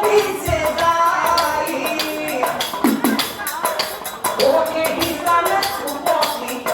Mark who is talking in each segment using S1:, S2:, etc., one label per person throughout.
S1: পিছে যাই ওকে হিসাবে উপস্থিত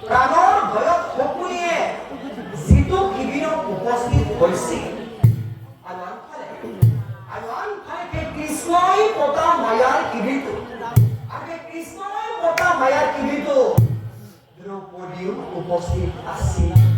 S1: প্ৰাণৰ ভয়ত সপোনিয়ে যিটো শিবিৰত উপস্থিত হৈছিল আৰু আনফালে সেই কৃষ্ণই পতা মায়াৰ শিবিৰটো আৰু সেই কৃষ্ণই পতা মায়াৰ শিবিৰটো দ্ৰৌপদীও উপস্থিত আছিল